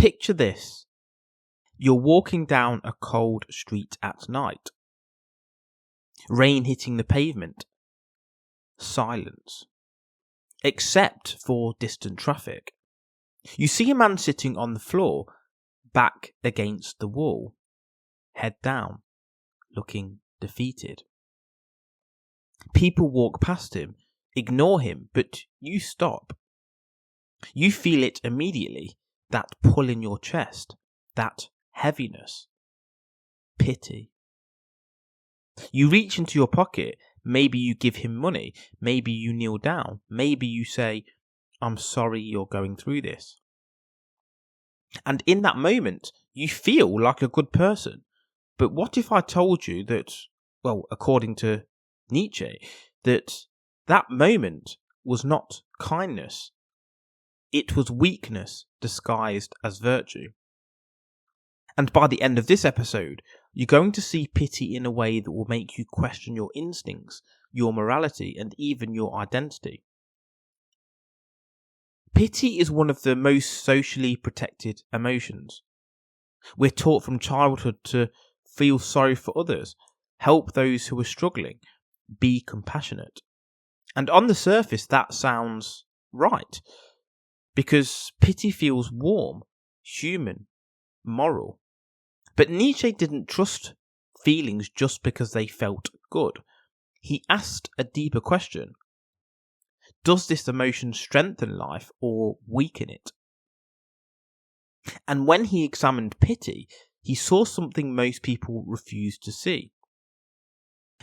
Picture this. You're walking down a cold street at night. Rain hitting the pavement. Silence. Except for distant traffic. You see a man sitting on the floor, back against the wall, head down, looking defeated. People walk past him, ignore him, but you stop. You feel it immediately, that pull in your chest, that heaviness, pity. You reach into your pocket, maybe you give him money, maybe you kneel down, maybe you say, I'm sorry you're going through this. And in that moment, you feel like a good person. But what if I told you that, well, according to Nietzsche, that moment was not kindness. It was weakness disguised as virtue. And by the end of this episode, you're going to see pity in a way that will make you question your instincts, your morality, and even your identity. Pity is one of the most socially protected emotions. We're taught from childhood to feel sorry for others, help those who are struggling, be compassionate. And on the surface, that sounds right, because pity feels warm, human, moral. But Nietzsche didn't trust feelings just because they felt good. He asked a deeper question. Does this emotion strengthen life or weaken it? And when he examined pity, he saw something most people refuse to see.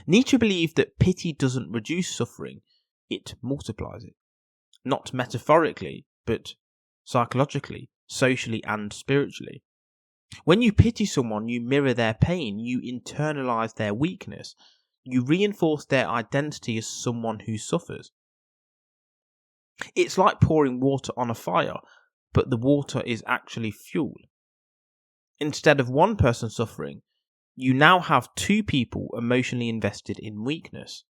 Nietzsche believed that pity doesn't reduce suffering, it multiplies it. Not metaphorically, but psychologically, socially and spiritually. When you pity someone, you mirror their pain, you internalize their weakness, you reinforce their identity as someone who suffers. It's like pouring water on a fire, but the water is actually fuel. Instead of one person suffering, you now have two people emotionally invested in weakness.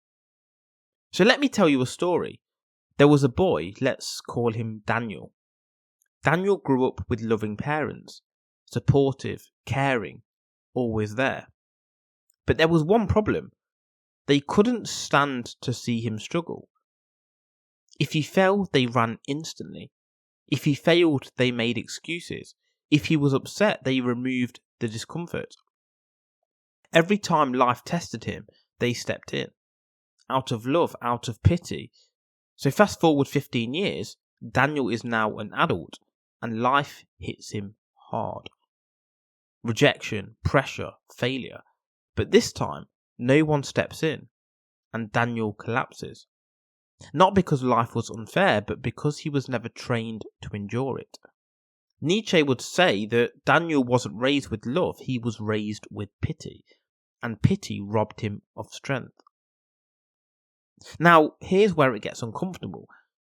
So let me tell you a story. There was a boy, let's call him Daniel. Daniel grew up with loving parents, supportive, caring, always there. But there was one problem. They couldn't stand to see him struggle. If he fell, they ran instantly. If he failed, they made excuses. If he was upset, they removed the discomfort. Every time life tested him, they stepped in. Out of love, out of pity. So fast forward 15 years, Daniel is now an adult, and life hits him hard. Rejection, pressure, failure. But this time, no one steps in, and Daniel collapses. Not because life was unfair, but because he was never trained to endure it. Nietzsche would say that Daniel wasn't raised with love, he was raised with pity, and pity robbed him of strength. Now, here's where it gets uncomfortable,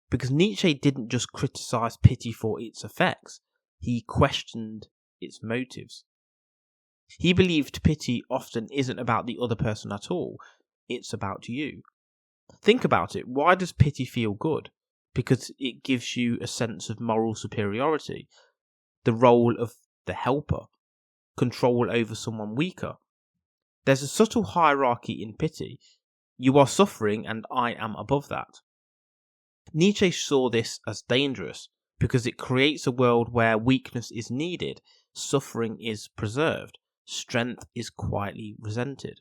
because Nietzsche didn't just criticize pity for its effects, he questioned its motives. He believed pity often isn't about the other person at all, it's about you. Think about it, why does pity feel good? Because it gives you a sense of moral superiority, the role of the helper, control over someone weaker. There's a subtle hierarchy in pity. You are suffering and I am above that. Nietzsche saw this as dangerous because it creates a world where weakness is needed, suffering is preserved, strength is quietly resented.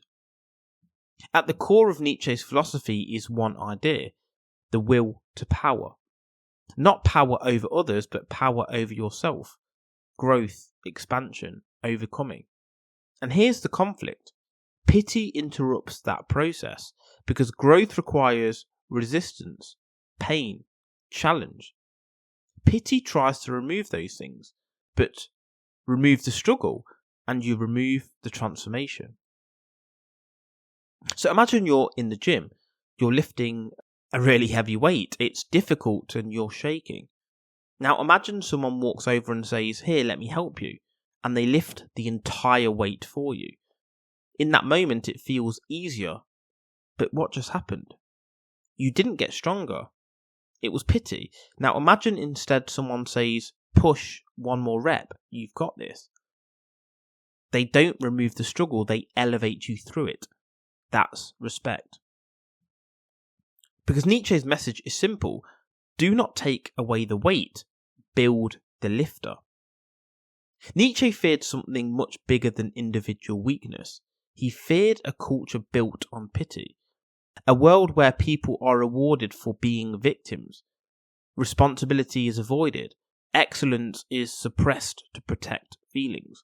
At the core of Nietzsche's philosophy is one idea, the will to power. Not power over others, but power over yourself. Growth, expansion, overcoming. And here's the conflict. Pity interrupts that process because growth requires resistance, pain, challenge. Pity tries to remove those things, but remove the struggle and you remove the transformation. So imagine you're in the gym, you're lifting a really heavy weight, it's difficult and you're shaking. Now imagine someone walks over and says, "Here, let me help you," and they lift the entire weight for you. In that moment it feels easier, but what just happened? You didn't get stronger. It was pity. Now imagine instead someone says, "Push one more rep, you've got this. They don't remove the struggle, they elevate you through it. That's respect. Because Nietzsche's message is simple. Do not take away the weight, build the lifter. Nietzsche feared something much bigger than individual weakness. He feared a culture built on pity. A world where people are rewarded for being victims. Responsibility is avoided. Excellence is suppressed to protect feelings.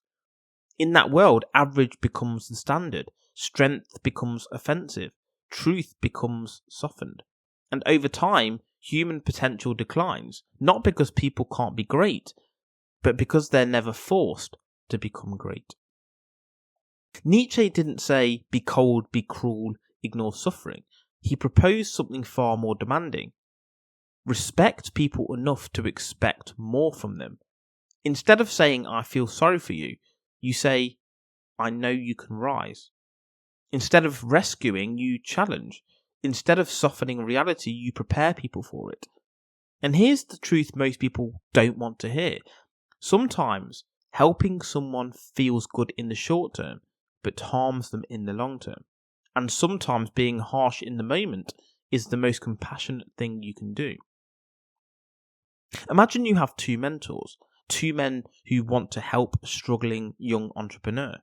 In that world, average becomes the standard. Strength becomes offensive. Truth becomes softened. And over time, human potential declines. Not because people can't be great, but because they're never forced to become great. Nietzsche didn't say, be cold, be cruel, ignore suffering. He proposed something far more demanding. Respect people enough to expect more from them. Instead of saying, I feel sorry for you, you say, I know you can rise. Instead of rescuing, you challenge. Instead of softening reality, you prepare people for it. And here's the truth most people don't want to hear. Sometimes helping someone feels good in the short term, but harms them in the long term. And sometimes being harsh in the moment is the most compassionate thing you can do. Imagine you have two mentors, two men who want to help a struggling young entrepreneur.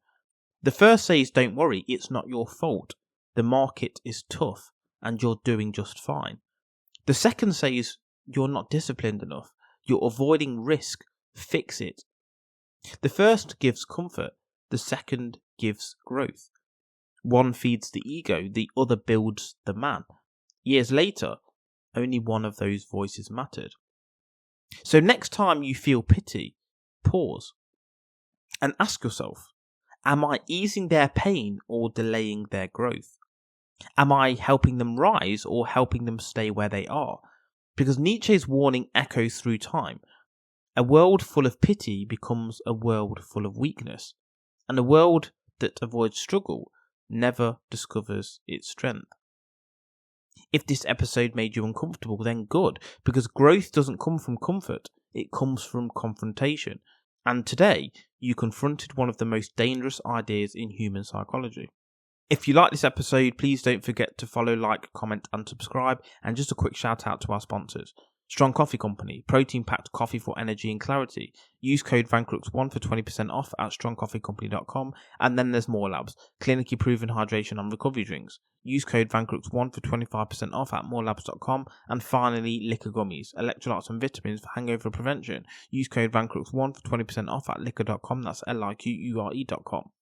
The first says, don't worry, it's not your fault. The market is tough and you're doing just fine. The second says, you're not disciplined enough. You're avoiding risk. Fix it. The first gives comfort. The second gives growth. One feeds the ego. The other builds the man. Years later, only one of those voices mattered. So next time you feel pity, pause and ask yourself, am I easing their pain or delaying their growth? Am I helping them rise or helping them stay where they are? Because Nietzsche's warning echoes through time. A world full of pity becomes a world full of weakness. And a world that avoids struggle never discovers its strength. If this episode made you uncomfortable, then good, because growth doesn't come from comfort, it comes from confrontation. And today, you confronted one of the most dangerous ideas in human psychology. If you like this episode, please don't forget to follow, like, comment and subscribe. And just a quick shout out to our sponsors. Strong Coffee Company, protein-packed coffee for energy and clarity. Use code Vancrux1 for 20% off at strongcoffeecompany.com. And then there's More Labs, clinically proven hydration and recovery drinks. Use code Vancrux1 for 25% off at morelabs.com. And finally, liquor gummies, electrolytes and vitamins for hangover prevention. Use code Vancrux1 for 20% off at liquor.com. That's liquure.com.